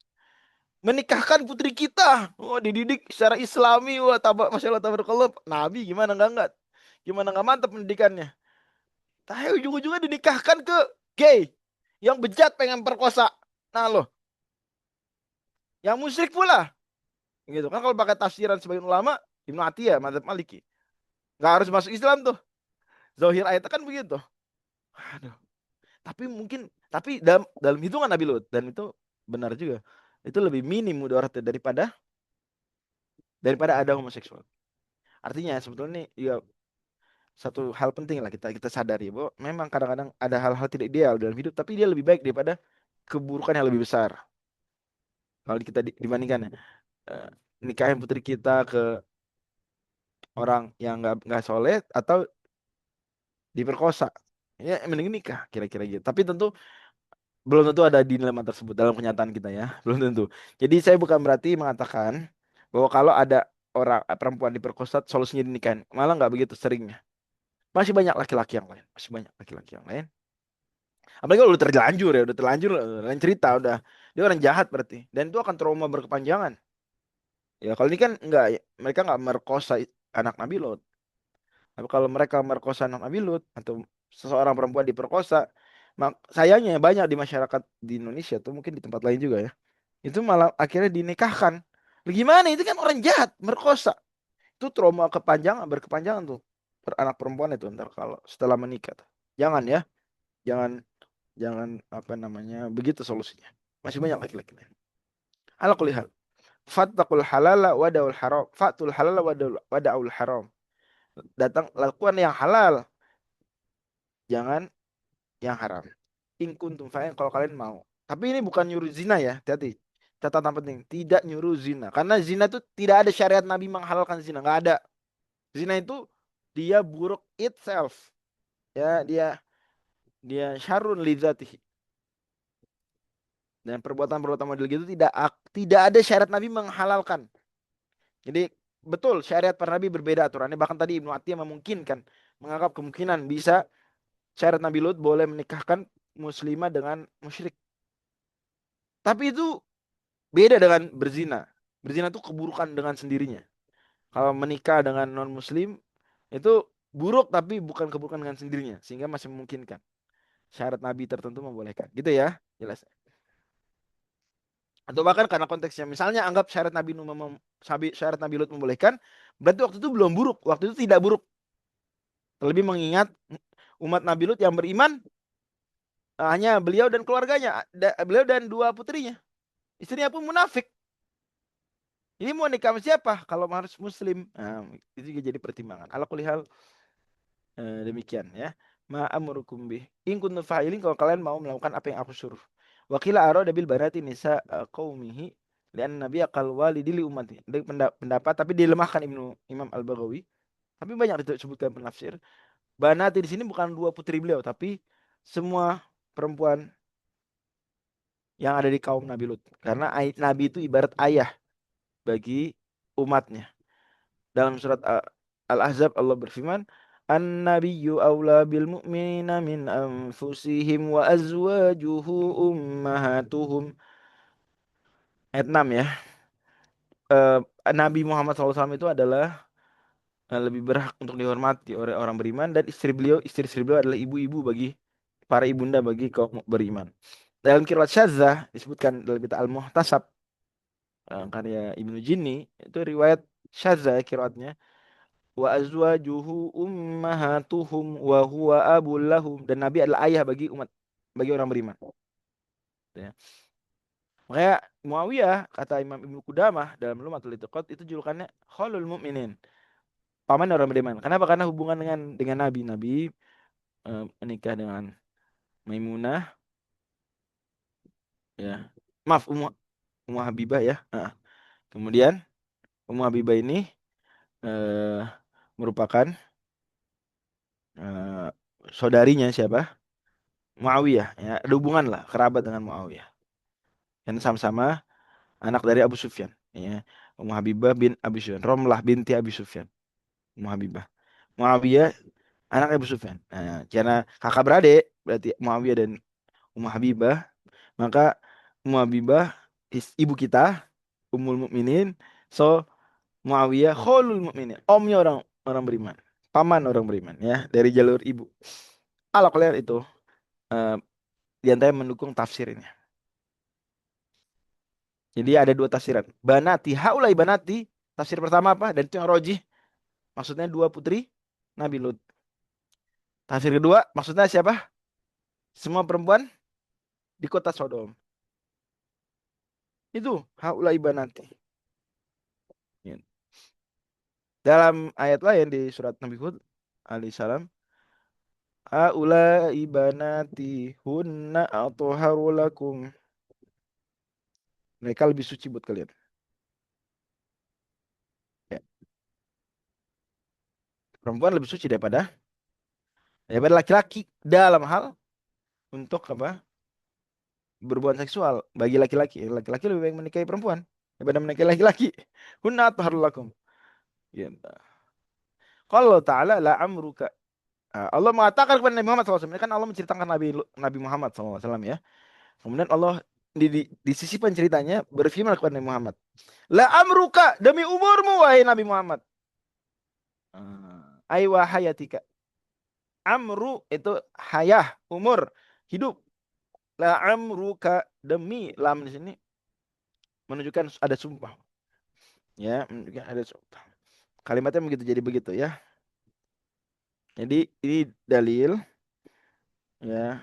[SPEAKER 2] Menikahkan putri kita. Oh, dididik secara Islami. Wah, Masya Allah, tabarakallah. Nabi gimana enggak? Gimana enggak mantap pendidikannya? Tapi ujung-ujungnya dinikahkan ke gay. Yang bejat pengen perkosa. Nah loh. Yang musyrik pula. Gitu kan kalau pakai tafsiran sebagian ulama, Ibnu Atiyah, madzhab Maliki. Nggak harus masuk Islam tuh. Zahir ayatnya kan begitu. Aduh. Tapi dalam hitungan Nabi Lut, dan itu benar juga. Itu lebih minim mudaratnya daripada ada homoseksual. Artinya sebetulnya ini ya satu hal penting lah kita sadari bahwa memang kadang-kadang ada hal-hal tidak ideal dalam hidup, tapi dia lebih baik daripada keburukan yang lebih besar. Kalau kita dibandingkan ya, nikahin putri kita ke orang yang nggak soleh atau diperkosa, ya mending nikah kira-kira gitu. Tapi tentu belum tentu ada dilema tersebut dalam kenyataan kita ya, belum tentu. Jadi saya bukan berarti mengatakan bahwa kalau ada orang perempuan diperkosa solusinya dinikahin, malah nggak begitu seringnya. Masih banyak laki-laki yang lain, apalagi kalau udah terlanjur lain cerita, udah dia orang jahat berarti, dan itu akan trauma berkepanjangan. Ya kalau ini kan enggak, mereka nggak merkosa anak Nabi Lot. Tapi kalau mereka merkosa anak Nabi Lut atau seseorang perempuan diperkosa, sayangnya banyak di masyarakat di Indonesia tuh, mungkin di tempat lain juga ya, itu malah akhirnya dinikahkan. Gimana itu kan orang jahat merkosa, itu trauma berkepanjangan tuh anak perempuan itu ntar kalau setelah menikah tuh. Jangan ya, jangan jangan apa namanya begitu solusinya. Masih banyak laki-laki lain. Ala kulli hal, fattaqul halala wadaul haram, fatul halala wadaul haram. Lakukan yang halal, jangan yang haram. In kuntum fa'in, kalau kalian mau. Tapi ini bukan nyuruh zina ya, hati-hati. Catatan penting, tidak nyuruh zina. Karena zina itu tidak ada syariat Nabi menghalalkan zina, nggak ada. Zina itu dia buruk itself. Ya, dia syarrun lidzatihi. Dan perbuatan-perbuatan model gitu tidak ada syariat Nabi menghalalkan. Jadi betul syariat para nabi berbeda aturannya. Bahkan tadi Ibnu Atiyah memungkinkan, menganggap kemungkinan bisa syariat Nabi Lut boleh menikahkan muslimah dengan musyrik. Tapi itu beda dengan berzina. Berzina itu keburukan dengan sendirinya. Kalau menikah dengan non-muslim itu buruk, tapi bukan keburukan dengan sendirinya, sehingga masih memungkinkan. Syarat Nabi tertentu membolehkan. Gitu ya, jelas. Atau bahkan karena konteksnya, misalnya anggap syarat Nabi Lut membolehkan, berarti waktu itu belum buruk, waktu itu tidak buruk. Terlebih mengingat umat Nabi Lut yang beriman hanya beliau dan keluarganya, beliau dan 2 putrinya. Istrinya pun munafik. Ini mau nikah sama siapa kalau harus muslim? Nah, itu juga jadi pertimbangan. Ala kulli hal demikian ya. ma amrukum bih. In kuntum fa'ilin, kalau kalian mau melakukan apa yang aku suruh. Wa qila arada bil banati nisa qaumihi lian nabiy qal walidi li ummati. Pendapat tapi dilemahkan Imam Al-Baghawi. Tapi banyak disebutkan penafsir. Banati di sini bukan dua putri beliau, tapi semua perempuan yang ada di kaum Nabi Lut. Karena Nabi itu ibarat ayah bagi umatnya. Dalam surat Al-Ahzab Allah berfirman, An-nabiyyu awla bil mu'minina min anfusihim wa azwajuhu ummahatuhum. Ayat 6 ya. Eh, Nabi Muhammad SAW itu adalah lebih berhak untuk dihormati oleh orang beriman, dan istri-istri beliau adalah ibu-ibu bagi para ibunda bagi kaum beriman. Dalam qiraat syadzah disebutkan dalam kitab Al-Muhtasab karya Ibnu Jinni, itu riwayat syadzah qiraatnya, wa azwajuhu ummahatuhum wa huwa abul lahum, dan Nabi adalah ayah bagi orang beriman. Ya. Makanya Muawiyah, kata Imam Ibnu Qudamah dalam Lumatul I'tiqad, itu julukannya Khalul Mukminin, paman orang beriman. Kenapa? Karena hubungan dengan Nabi menikah dengan Maimunah, ya. Maaf, Ummu Habibah ya. Kemudian Ummu Habibah ini merupakan saudarinya siapa? Muawiyah, ya. Ada hubungan lah, kerabat dengan Muawiyah. Dan sama-sama anak dari Abu Sufyan, ya. Ummu Habibah bin Abi Sufyan, Romlah binti Abi Sufyan, Ummu Habibah. Muawiyah anak Abu Sufyan. Nah, karena kakak beradik berarti Muawiyah dan Ummu Habibah, maka Ummu Habibah ibu kita, Ummul Mukminin. So Muawiyah khalul mukminin, omnya orang orang beriman, paman orang beriman, ya, dari jalur ibu. Kalau kalian itu di antara yang mendukung tafsir ini. Jadi ada dua tafsiran. Banati, haulai banati. Tafsir pertama apa? Dan itu yang rojih. Maksudnya dua putri Nabi Lut. Tafsir kedua, maksudnya siapa? Semua perempuan di kota Sodom. Itu haulai banati. Ya. Dalam ayat lain di surat Nabi Hud alaihissalam, haulai banati hunna atharu lakum. Mereka lebih suci buat kalian. Ya. Perempuan lebih suci daripada laki-laki dalam hal untuk apa? Berhubungan seksual bagi laki-laki. Laki-laki lebih baik menikahi perempuan daripada menikahi laki-laki. Hunna atharu lakum. Gitu. Kalau ta'ala la amruka. Allah mengatakan kepada Nabi Muhammad SAW. Ini kan Allah menceritakan Nabi Muhammad SAW ya. Kemudian Allah di sisi penceritanya berfirman kepada Nabi Muhammad. La amruka, demi umurmu wahai Nabi Muhammad. Aywa hayatika. Amru itu hayah, umur, hidup. La amruka, demi, lam di sini menunjukkan ada sumpah. Ya, menunjukkan ada sumpah. Kalimatnya begitu, jadi begitu ya. Jadi ini dalil ya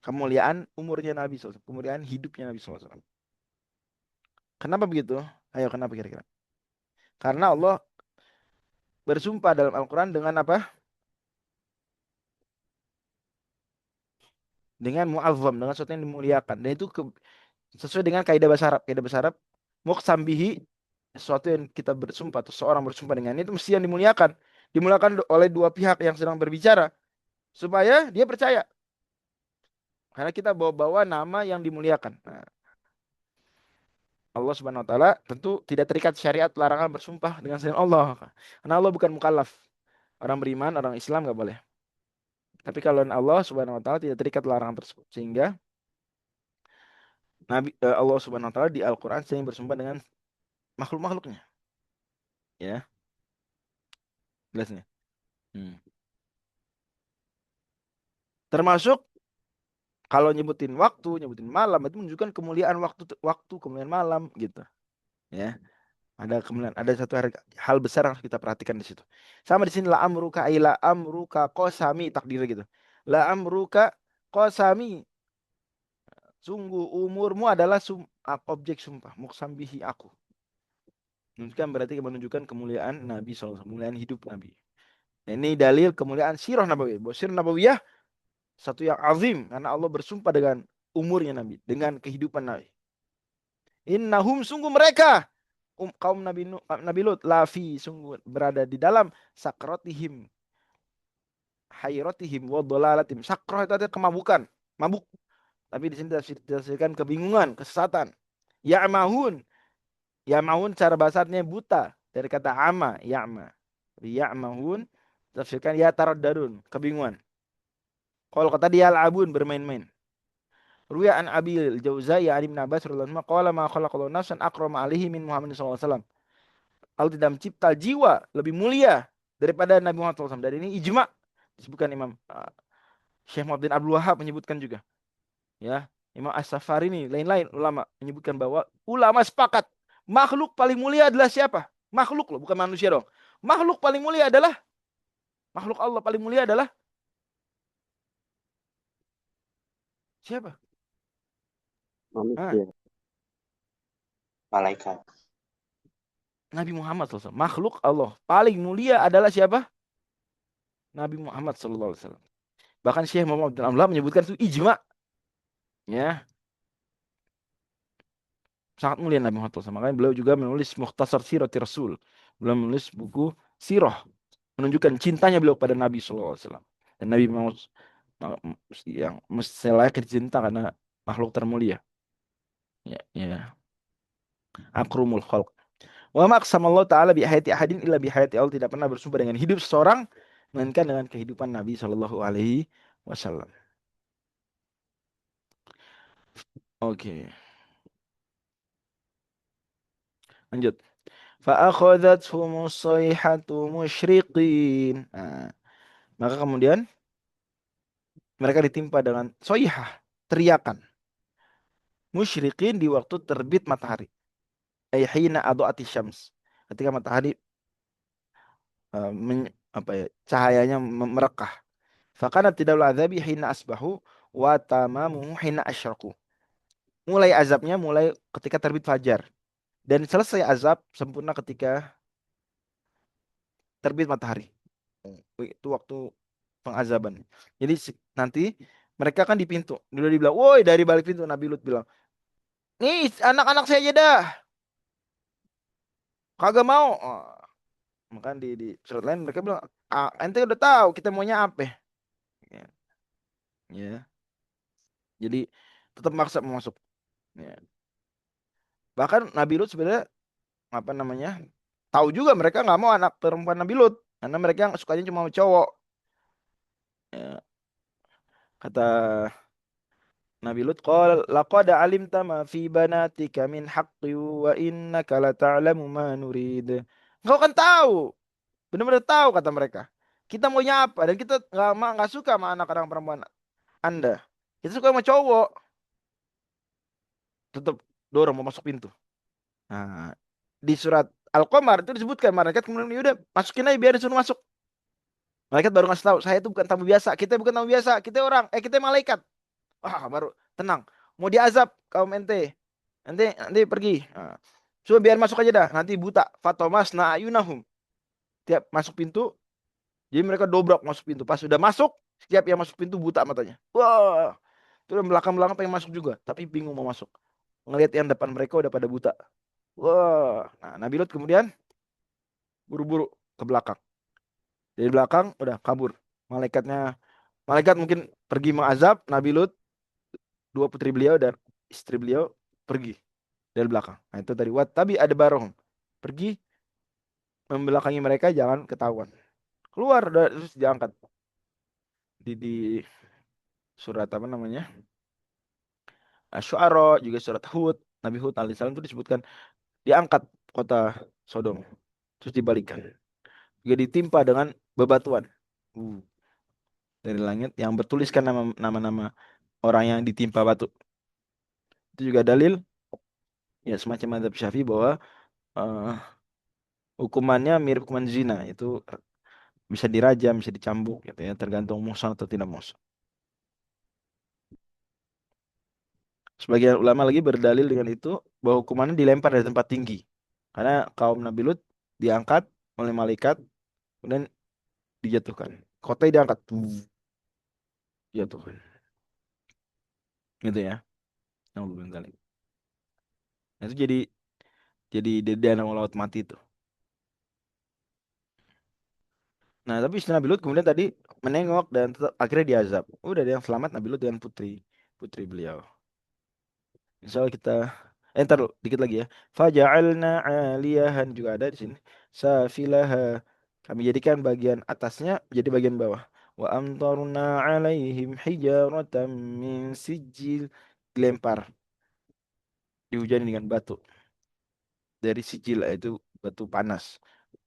[SPEAKER 2] kemuliaan umurnya Nabi SAW, kemuliaan hidupnya Nabi SAW. Kenapa begitu? Ayo, kenapa kira-kira? Karena Allah bersumpah dalam Al-Quran dengan apa? Dengan mu'azzam, dengan sesuatu yang dimuliakan. Dan itu sesuai dengan kaidah bahasa Arab. Kaidah bahasa Arab, muqsam bihi, sesuatu yang kita bersumpah atau seorang bersumpah dengan itu mesti yang dimuliakan. Dimuliakan oleh dua pihak yang sedang berbicara supaya dia percaya. Karena kita bawa-bawa nama yang dimuliakan. Nah, Allah Subhanahu wa taala tentu tidak terikat syariat larangan bersumpah dengan selain Allah. Karena Allah bukan mukallaf. Orang beriman, orang Islam nggak boleh. Tapi kalau Allah Subhanahu wa taala tidak terikat larangan tersebut. Sehingga Allah Subhanahu wa taala di Al-Qur'an sering bersumpah dengan makhluk-makhluknya. Ya. Jelasnya. Termasuk kalau nyebutin waktu, nyebutin malam, itu menunjukkan kemuliaan waktu, kemuliaan malam gitu. Ya. Ada kemuliaan, ada satu hal besar yang harus kita perhatikan di situ. Sama di sini la amruka ila amruka qasami, takdir gitu. La amruka qasami. Sungguh umurmu adalah objek sumpah, muqsam bihi aku. Menunjukkan kemuliaan Nabi SAW, kemuliaan hidup Nabi. Nah, ini dalil kemuliaan sirah Nabawiyah. Bahwa sirah Nabawiyah Satu yang azim karena Allah bersumpah dengan umurnya Nabi, dengan kehidupan Nabi. Innahum sungguh mereka kaum Nabi Lut lafi sungguh berada di dalam sakratihim hayratihim wa dhalalatim. Sakrah itu artinya kemabukan, mabuk. Tapi di sini ditafsirkan kebingungan, kesesatan. Ya'mahun. Ya'mahun cara bahasanya buta dari kata ama, ya'ma. Ya'mahun tafsirkan ya taraddadun, kebingungan. Kalau kata dia al-abun bermain-main. Ruya an Abil Jauzai ya Ibn Abbas radhiyallahu anhu qala ma khalaqallahu nafsan akrama alaihi min Muhammad sallallahu alaihi wasallam. Allah tidak mencipta jiwa lebih mulia daripada Nabi Muhammad SAW. Dan ini ijma disebutkan Imam Syekh Muhammad bin Abdul Wahab menyebutkan juga. Ya, Imam As-Safari ini lain-lain ulama menyebutkan bahwa ulama sepakat makhluk paling mulia adalah siapa? Makhluk loh, bukan manusia dong. Makhluk paling mulia adalah makhluk Allah paling mulia adalah siapa?
[SPEAKER 3] Manusia. Malaikat.
[SPEAKER 2] Nabi Muhammad SAW. Makhluk Allah paling mulia adalah siapa? Nabi Muhammad SAW. Bahkan Syekh Muhammad bin Abdul Wahab menyebutkan itu ijma. Ya, sangat mulia Nabi Muhammad SAW. Makanya beliau juga menulis Mukhtasar Sirati Rasul. Beliau menulis buku Sirah. Menunjukkan cintanya beliau pada Nabi SAW. Dan Nabi Muhammad yang mesti layak dicinta karena makhluk termulia. Ya, ya. Akrumul khalq. Wa maqsamallahu ta'ala bi hayati ahadin illa bi hayati Allah, tidak pernah bersumpah dengan hidup seseorang melainkan dengan kehidupan Nabi sallallahu alaihi wasallam. Oke. Lanjut. Fa akhadhathumus sayhatu musyriqin. Nah, maka kemudian mereka ditimpa dengan soihah, teriakan. Musyriqin di waktu terbit matahari. Ay hina adu'ati syams. Ketika matahari cahayanya merekah. Fakana tidaklah azabi hina asbahu wa tamamuhu hina asyraku. Mulai azabnya mulai ketika terbit fajar dan selesai azab sempurna ketika terbit matahari. Itu waktu pengazaban. Jadi nanti mereka kan di pintu. Dulu dibilang, "Woi," dari balik pintu Nabi Lut bilang, "Nih, anak-anak saya aja dah. Kagak mau." Oh, maka di surat lain mereka bilang, ente udah tahu kita maunya apa. Ya. Ya. Jadi tetap maksa mau masuk. Ya. Bahkan Nabi Lut sebenarnya apa namanya? Tahu juga mereka nggak mau anak perempuan Nabi Lut karena mereka yang sukanya cuma sama cowok. Ya. Kata Nabi Lut, qala laqad alimta ma fi banatika min haqqi wa innaka la ta'lamu ma nurid. Engkau kan tahu, benar-benar tahu kata mereka. Kita maunya apa dan kita nggak suka sama anak-anak perempuan Anda. Kita suka sama cowok. Tetap dorong mau masuk pintu. Nah, di surat Al-Qamar itu disebutkan malaikat kemudian ya udah masukin aja biar disuruh masuk. Malaikat baru ngasih tahu, saya itu bukan tamu biasa. Kita bukan tamu biasa, kita orang, kita malaikat. Wah, baru tenang. Mau diazab kaum ente. Nanti pergi. Nah, coba biar masuk aja dah. Nanti buta. Fatomas na ayunahum. Tiap masuk pintu, jadi mereka dobrak masuk pintu. Pas sudah masuk, setiap yang masuk pintu buta matanya. Wah, itu yang belakang-belakang pengen masuk juga, tapi bingung mau masuk. Ngelihat yang depan mereka udah pada buta. Wah, nah Nabi Lut kemudian buru-buru ke belakang. Dari belakang udah kabur. Malaikat mungkin pergi mengazab Nabi Lut, dua putri beliau dan istri beliau pergi dari belakang. Nah, itu tadi tapi ada barong. Pergi membelakangi mereka jangan ketahuan. Keluar terus diangkat. Di surat apa namanya? Syu'ara juga surat Hud, Nabi Hud alaihissalam itu disebutkan diangkat kota Sodom terus dibalikan. Juga ditimpa dengan bebatuan dari langit yang bertuliskan nama-nama orang yang ditimpa batu. Itu juga dalil ya semacam mazhab Syafi'i bahwa hukumannya mirip hukuman zina, itu bisa dirajam, bisa dicambuk gitu ya, tergantung muhsan atau tidak muhsan. Sebagian ulama lagi berdalil dengan itu bahwa hukumannya dilempar dari tempat tinggi. Karena kaum Nabi Lut diangkat oleh malaikat kemudian dijatuhkan. Kota diangkat. Ya Tuhan. Gitu ya. Yang belum kali. Nah, itu jadi danau laut mati itu. Nah, tapi istri Nabi Lut kemudian tadi menengok dan tetap, akhirnya diazab. Udah ada yang selamat Nabi Lut dengan putri beliau. Insya Allah kita ntar dulu, dikit lagi ya. Faja'alna 'aliyahan juga ada di sini. Safilaha. Kami jadikan bagian atasnya jadi bagian bawah. Wa amtarna 'alaihim hijaratan min sijil. Dilempar, dihujani dengan batu dari sijil, yaitu batu panas.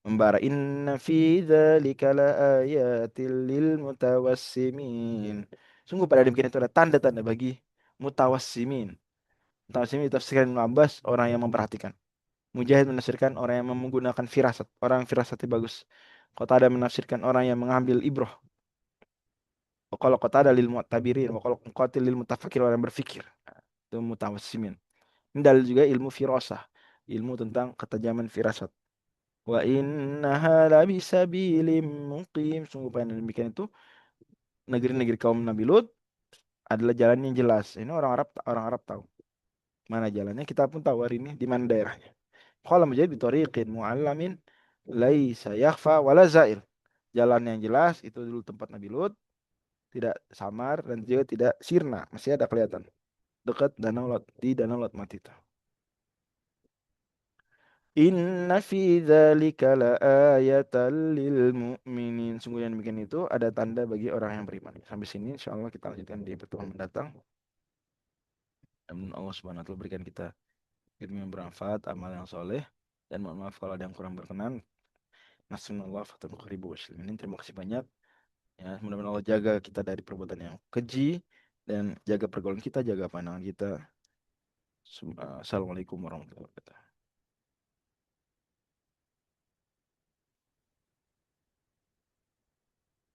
[SPEAKER 2] Membara, inna fi dzalika laayatil lil mutawassimin. Sungguh pada demikian itu ada tanda-tanda bagi mutawassimin. Mutawassimin ditafsirkan Ibnu Abbas, orang yang memperhatikan. Mujahid menafsirkan orang yang menggunakan firasat, orang yang firasatnya bagus. Qatadah menafsirkan orang yang mengambil ibroh. Kalau Qatadah lil mu'tabirin, kalau Muqatil lil mutafakir, orang yang berfikir. Itu mutawassimin. Ini dalil juga ilmu firasah, ilmu tentang ketajaman firasat. Wa innaha labisabilim muqim. Sungguh pada demikian itu negeri-negeri kaum Nabi Lut adalah jalan yang jelas. Ini orang Arab tahu mana jalannya. Kita pun tahu hari ini di mana daerahnya. Qala Mujahid bitariqin mu'allamin laisa yakhfa wala zail. Jalan yang jelas itu dulu tempat Nabi Lut, tidak samar dan juga tidak sirna, masih ada kelihatan dekat danau Lot, di danau Lot mati itu. Inna fi dzalika laayatan lil mu'minin. Sungguh yang demikian itu ada tanda bagi orang yang beriman. Sampai sini insyaallah kita lanjutkan di pertemuan mendatang. Dan Allah Subhanahu wa taala berikan kita ilmu yang bermanfaat, amal yang soleh, dan mohon maaf kalau ada yang kurang berkenan. Nasallallahu fatun qaribu waslimin. Terima kasih banyak. Ya, mudah-mudahan Allah jaga kita dari perbuatan yang keji dan jaga pergaulan kita, jaga pandangan kita. Assalamualaikum warahmatullahi wabarakatuh.